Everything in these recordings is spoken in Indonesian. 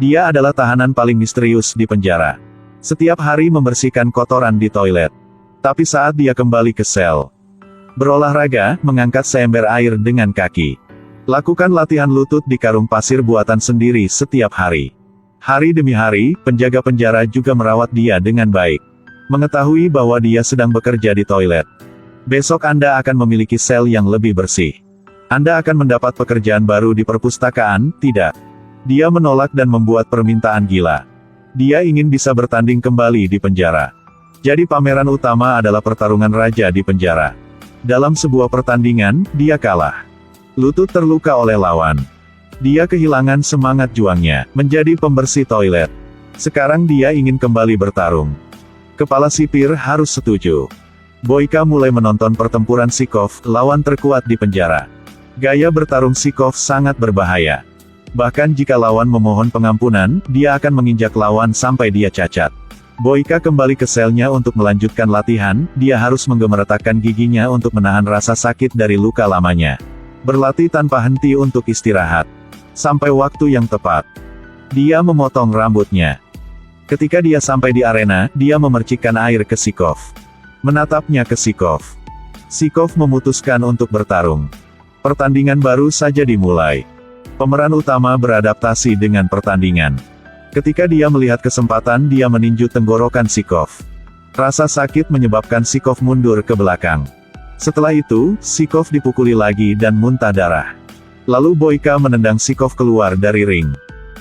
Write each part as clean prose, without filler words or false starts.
Dia adalah tahanan paling misterius di penjara. Setiap hari membersihkan kotoran di toilet. Tapi saat dia kembali ke sel, berolahraga, mengangkat seember air dengan kaki. Lakukan latihan lutut di karung pasir buatan sendiri setiap hari. Hari demi hari, penjaga penjara juga merawat dia dengan baik. Mengetahui bahwa dia sedang bekerja di toilet. Besok Anda akan memiliki sel yang lebih bersih. Anda akan mendapat pekerjaan baru di perpustakaan, tidak? Dia menolak dan membuat permintaan gila. Dia ingin bisa bertanding kembali di penjara. Jadi pameran utama adalah pertarungan raja di penjara. Dalam sebuah pertandingan, dia kalah. Lutut terluka oleh lawan. Dia kehilangan semangat juangnya, menjadi pembersih toilet. Sekarang dia ingin kembali bertarung. Kepala sipir harus setuju. Boyka mulai menonton pertempuran Zhukov, lawan terkuat di penjara. Gaya bertarung Zhukov sangat berbahaya. Bahkan jika lawan memohon pengampunan, dia akan menginjak lawan sampai dia cacat. Boyka kembali ke selnya untuk melanjutkan latihan, dia harus menggemeretakkan giginya untuk menahan rasa sakit dari luka lamanya. Berlatih tanpa henti untuk istirahat. Sampai waktu yang tepat. Dia memotong rambutnya. Ketika dia sampai di arena, dia memercikkan air ke Zhukov. Menatapnya ke Zhukov. Zhukov memutuskan untuk bertarung. Pertandingan baru saja dimulai. Pemeran utama beradaptasi dengan pertandingan. Ketika dia melihat kesempatan, dia meninju tenggorokan Zhukov. Rasa sakit menyebabkan Zhukov mundur ke belakang. Setelah itu, Zhukov dipukuli lagi dan muntah darah. Lalu Boyka menendang Zhukov keluar dari ring.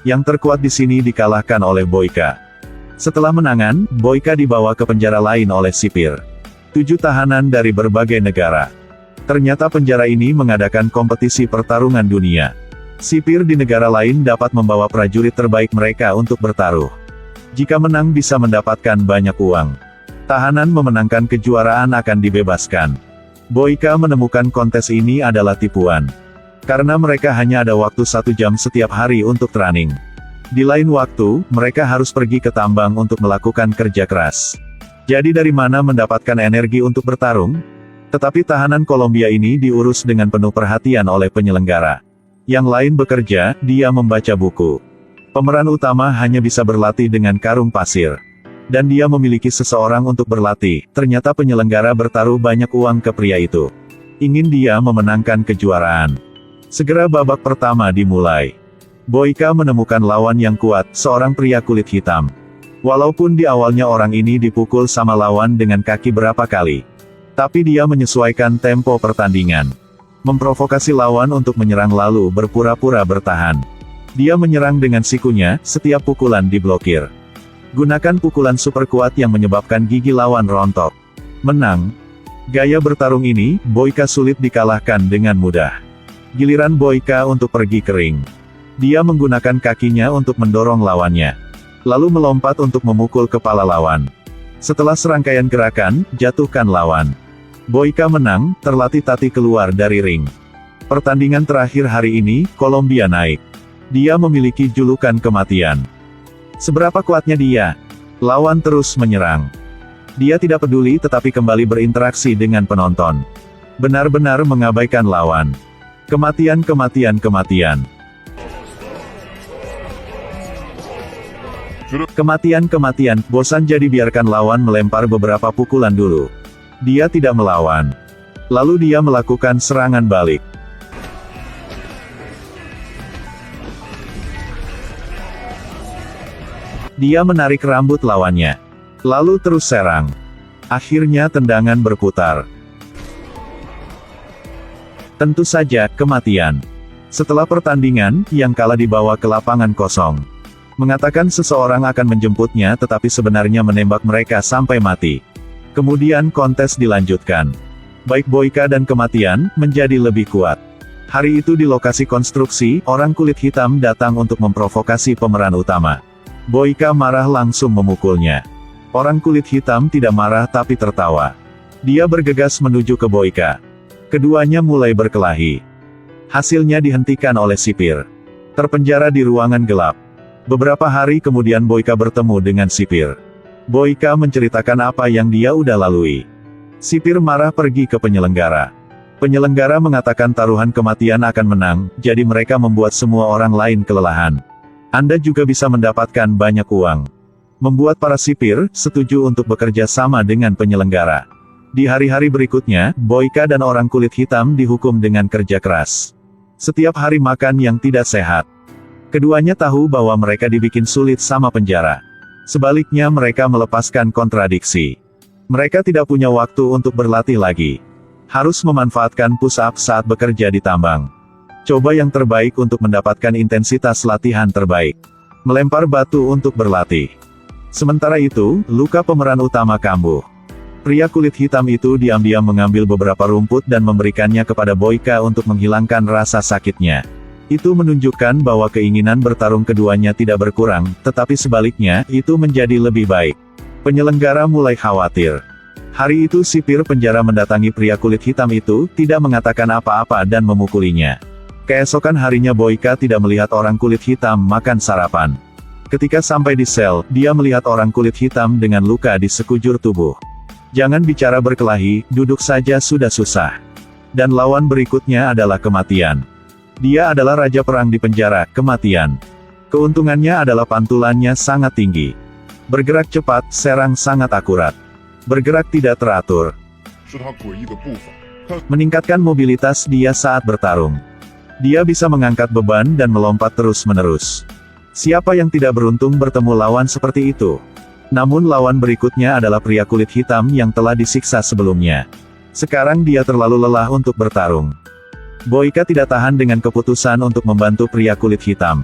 Yang terkuat di sini dikalahkan oleh Boyka. Setelah menangan, Boyka dibawa ke penjara lain oleh sipir. 7 tahanan dari berbagai negara. Ternyata penjara ini mengadakan kompetisi pertarungan dunia. Sipir di negara lain dapat membawa prajurit terbaik mereka untuk bertaruh. Jika menang bisa mendapatkan banyak uang. Tahanan memenangkan kejuaraan akan dibebaskan. Boyka menemukan kontes ini adalah tipuan. Karena mereka hanya ada waktu 1 jam setiap hari untuk training. Di lain waktu, mereka harus pergi ke tambang untuk melakukan kerja keras. Jadi dari mana mendapatkan energi untuk bertarung? Tetapi tahanan Kolombia ini diurus dengan penuh perhatian oleh penyelenggara. Yang lain bekerja, dia membaca buku. Pemeran utama hanya bisa berlatih dengan karung pasir. Dan dia memiliki seseorang untuk berlatih, ternyata penyelenggara bertaruh banyak uang ke pria itu. Ingin dia memenangkan kejuaraan. Segera babak pertama dimulai. Boyka menemukan lawan yang kuat, seorang pria kulit hitam. Walaupun di awalnya orang ini dipukul sama lawan dengan kaki berapa kali. Tapi dia menyesuaikan tempo pertandingan. Memprovokasi lawan untuk menyerang lalu berpura-pura bertahan. Dia menyerang dengan sikunya, setiap pukulan diblokir. Gunakan pukulan super kuat yang menyebabkan gigi lawan rontok. Menang. Gaya bertarung ini, Boyka sulit dikalahkan dengan mudah. Giliran Boyka untuk pergi ke ring. Dia menggunakan kakinya untuk mendorong lawannya. Lalu melompat untuk memukul kepala lawan. Setelah serangkaian gerakan, jatuhkan lawan. Boyka menang, terlatih-tatih keluar dari ring. Pertandingan terakhir hari ini, Kolombia naik. Dia memiliki julukan kematian. Seberapa kuatnya dia? Lawan terus menyerang. Dia tidak peduli tetapi kembali berinteraksi dengan penonton. Benar-benar mengabaikan lawan. Kematian, kematian, kematian. Kematian, kematian, bosan jadi biarkan lawan melempar beberapa pukulan dulu. Dia tidak melawan. Lalu dia melakukan serangan balik. Dia menarik rambut lawannya. Lalu terus serang. Akhirnya tendangan berputar. Tentu saja, kematian. Setelah pertandingan, yang kalah dibawa ke lapangan kosong. Mengatakan seseorang akan menjemputnya tetapi sebenarnya menembak mereka sampai mati. Kemudian kontes dilanjutkan. Baik Boyka dan kematian, menjadi lebih kuat. Hari itu di lokasi konstruksi, orang kulit hitam datang untuk memprovokasi pemeran utama. Boyka marah langsung memukulnya. Orang kulit hitam tidak marah tapi tertawa. Dia bergegas menuju ke Boyka. Keduanya mulai berkelahi. Hasilnya dihentikan oleh sipir. Terpenjara di ruangan gelap. Beberapa hari kemudian Boyka bertemu dengan sipir. Boyka menceritakan apa yang dia udah lalui. Sipir marah pergi ke penyelenggara. Penyelenggara mengatakan taruhan kematian akan menang, jadi mereka membuat semua orang lain kelelahan. Anda juga bisa mendapatkan banyak uang. Membuat para sipir setuju untuk bekerja sama dengan penyelenggara. Di hari-hari berikutnya, Boyka dan orang kulit hitam dihukum dengan kerja keras. Setiap hari makan yang tidak sehat. Keduanya tahu bahwa mereka dibikin sulit sama penjara. Sebaliknya mereka melepaskan kontradiksi. Mereka tidak punya waktu untuk berlatih lagi. Harus memanfaatkan push-up saat bekerja di tambang. Coba yang terbaik untuk mendapatkan intensitas latihan terbaik. Melempar batu untuk berlatih. Sementara itu, luka pemeran utama kambuh. Pria kulit hitam itu diam-diam mengambil beberapa rumput dan memberikannya kepada Boyka untuk menghilangkan rasa sakitnya. Itu menunjukkan bahwa keinginan bertarung keduanya tidak berkurang, tetapi sebaliknya, itu menjadi lebih baik. Penyelenggara mulai khawatir. Hari itu sipir penjara mendatangi pria kulit hitam itu, tidak mengatakan apa-apa dan memukulinya. Keesokan harinya Boyka tidak melihat orang kulit hitam makan sarapan. Ketika sampai di sel, dia melihat orang kulit hitam dengan luka di sekujur tubuh. Jangan bicara berkelahi, duduk saja sudah susah. Dan lawan berikutnya adalah kematian. Dia adalah raja perang di penjara, kematian. Keuntungannya adalah pantulannya sangat tinggi. Bergerak cepat, serang sangat akurat. Bergerak tidak teratur. Meningkatkan mobilitas dia saat bertarung. Dia bisa mengangkat beban dan melompat terus-menerus. Siapa yang tidak beruntung bertemu lawan seperti itu? Namun lawan berikutnya adalah pria kulit hitam yang telah disiksa sebelumnya. Sekarang dia terlalu lelah untuk bertarung. Boyka tidak tahan dengan keputusan untuk membantu pria kulit hitam.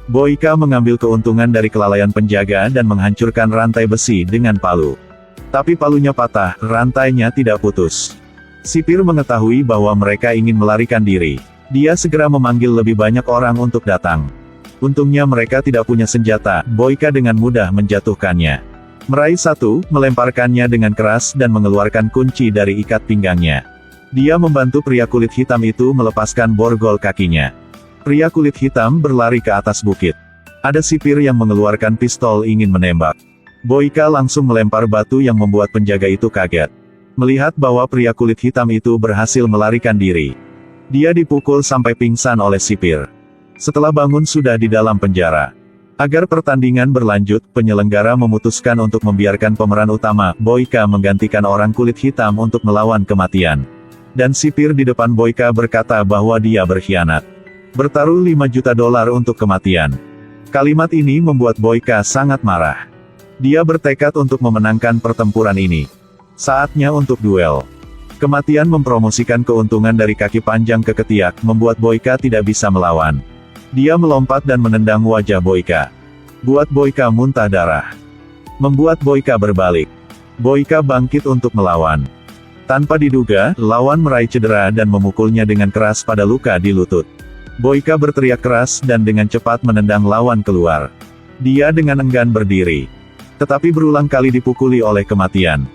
Boyka mengambil keuntungan dari kelalaian penjaga dan menghancurkan rantai besi dengan palu. Tapi palunya patah, rantainya tidak putus. Sipir mengetahui bahwa mereka ingin melarikan diri. Dia segera memanggil lebih banyak orang untuk datang. Untungnya mereka tidak punya senjata, Boyka dengan mudah menjatuhkannya. Meraih satu, melemparkannya dengan keras dan mengeluarkan kunci dari ikat pinggangnya. Dia membantu pria kulit hitam itu melepaskan borgol kakinya. Pria kulit hitam berlari ke atas bukit. Ada sipir yang mengeluarkan pistol ingin menembak. Boyka langsung melempar batu yang membuat penjaga itu kaget. Melihat bahwa pria kulit hitam itu berhasil melarikan diri. Dia dipukul sampai pingsan oleh sipir. Setelah bangun sudah di dalam penjara. Agar pertandingan berlanjut, penyelenggara memutuskan untuk membiarkan pemeran utama, Boyka menggantikan orang kulit hitam untuk melawan kematian. Dan sipir di depan Boyka berkata bahwa dia berkhianat. Bertaruh $5 juta untuk kematian. Kalimat ini membuat Boyka sangat marah. Dia bertekad untuk memenangkan pertempuran ini. Saatnya untuk duel. Kematian mempromosikan keuntungan dari kaki panjang ke ketiak, membuat Boyka tidak bisa melawan. Dia melompat dan menendang wajah Boyka. Buat Boyka muntah darah. Membuat Boyka berbalik. Boyka bangkit untuk melawan. Tanpa diduga, lawan meraih cedera dan memukulnya dengan keras pada luka di lutut. Boyka berteriak keras dan dengan cepat menendang lawan keluar. Dia dengan enggan berdiri. Tetapi berulang kali dipukuli oleh kematian.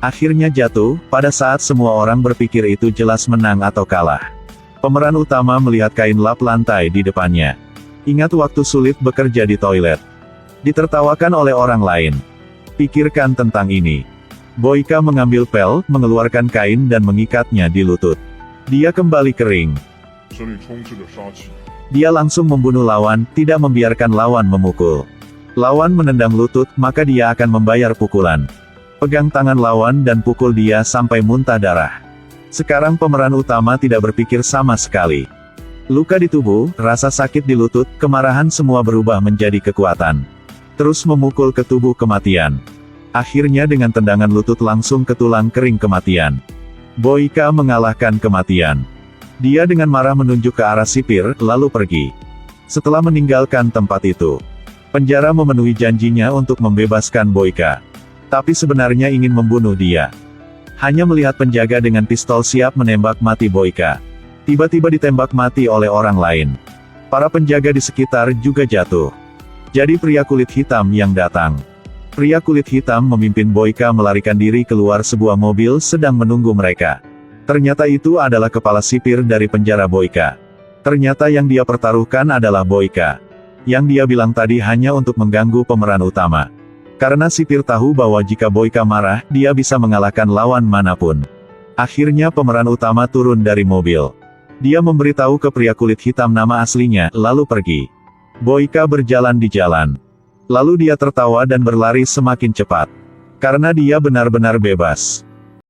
Akhirnya jatuh, pada saat semua orang berpikir itu jelas menang atau kalah. Pemeran utama melihat kain lap lantai di depannya. Ingat waktu sulit bekerja di toilet. Ditertawakan oleh orang lain. Pikirkan tentang ini. Boyka mengambil pel, mengeluarkan kain dan mengikatnya di lutut. Dia kembali kering. Dia langsung membunuh lawan, tidak membiarkan lawan memukul. Lawan menendang lutut, maka dia akan membayar pukulan. Pegang tangan lawan dan pukul dia sampai muntah darah. Sekarang pemeran utama tidak berpikir sama sekali. Luka di tubuh, rasa sakit di lutut, kemarahan semua berubah menjadi kekuatan. Terus memukul ke tubuh kematian. Akhirnya dengan tendangan lutut langsung ke tulang kering kematian. Boyka mengalahkan kematian. Dia dengan marah menunjuk ke arah sipir, lalu pergi. Setelah meninggalkan tempat itu, penjara memenuhi janjinya untuk membebaskan Boyka. Tapi sebenarnya ingin membunuh dia. Hanya melihat penjaga dengan pistol siap menembak mati Boyka. Tiba-tiba ditembak mati oleh orang lain. Para penjaga di sekitar juga jatuh. Jadi pria kulit hitam yang datang. Pria kulit hitam memimpin Boyka melarikan diri keluar sebuah mobil sedang menunggu mereka. Ternyata itu adalah kepala sipir dari penjara Boyka. Ternyata yang dia pertaruhkan adalah Boyka. Yang dia bilang tadi hanya untuk mengganggu pemeran utama. Karena sipir tahu bahwa jika Boyka marah, dia bisa mengalahkan lawan manapun. Akhirnya pemeran utama turun dari mobil. Dia memberitahu ke pria kulit hitam nama aslinya, lalu pergi. Boyka berjalan di jalan. Lalu dia tertawa dan berlari semakin cepat. Karena dia benar-benar bebas.